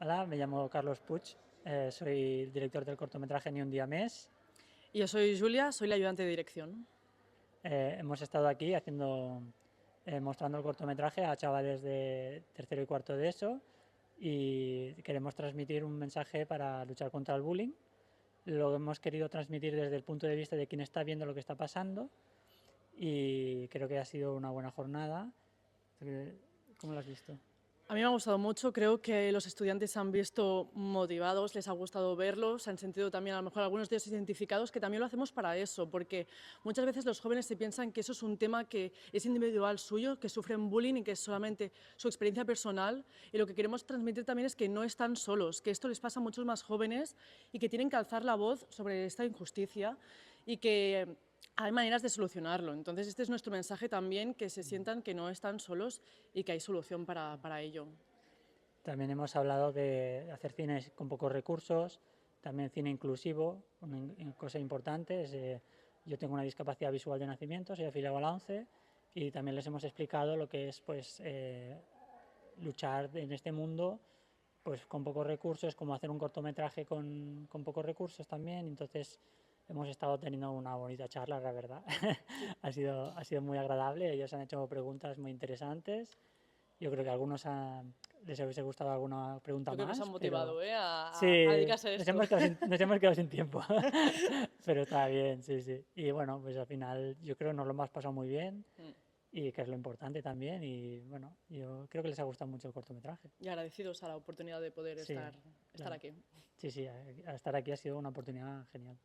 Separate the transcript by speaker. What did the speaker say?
Speaker 1: Hola, me llamo Carlos Puig, soy director del cortometraje Ni un día mes.
Speaker 2: Y yo soy Julia, soy la ayudante de dirección.
Speaker 1: Hemos estado aquí mostrando el cortometraje a chavales de tercero y cuarto de ESO y queremos transmitir un mensaje para luchar contra el bullying. Lo hemos querido transmitir desde el punto de vista de quien está viendo lo que está pasando y creo que ha sido una buena jornada. ¿Cómo lo has visto?
Speaker 2: A mí me ha gustado mucho, creo que los estudiantes se han visto motivados, les ha gustado verlos, se han sentido también a lo mejor algunos de ellos identificados, que también lo hacemos para eso, porque muchas veces los jóvenes se piensan que eso es un tema que es individual suyo, que sufren bullying y que es solamente su experiencia personal, y lo que queremos transmitir también es que no están solos, que esto les pasa a muchos más jóvenes y que tienen que alzar la voz sobre esta injusticia y que hay maneras de solucionarlo. Entonces, este es nuestro mensaje también, que se sientan que no están solos y que hay solución para ello.
Speaker 1: También hemos hablado de hacer cine con pocos recursos, también cine inclusivo, una cosa importante es, yo tengo una discapacidad visual de nacimiento, soy afiliado a la ONCE y también les hemos explicado lo que es luchar en este mundo pues con pocos recursos, como hacer un cortometraje con pocos recursos también. Entonces hemos estado teniendo una bonita charla, la verdad.
Speaker 2: Sí.
Speaker 1: Ha sido muy agradable, ellos han hecho preguntas muy interesantes. Yo creo que a algunos les hubiese gustado alguna pregunta
Speaker 2: Yo creo que os han
Speaker 1: más, pero
Speaker 2: motivado a
Speaker 1: sí,
Speaker 2: dedicarse a esto.
Speaker 1: nos hemos quedado sin tiempo. Pero está bien, sí, sí. Y bueno, pues al final yo creo que nos lo hemos pasado muy bien y que es lo importante también. Y bueno, yo creo que les ha gustado mucho el cortometraje.
Speaker 2: Y agradecidos a la oportunidad de poder
Speaker 1: Sí,
Speaker 2: estar
Speaker 1: claro.
Speaker 2: aquí.
Speaker 1: Sí, sí, estar aquí ha sido una oportunidad genial.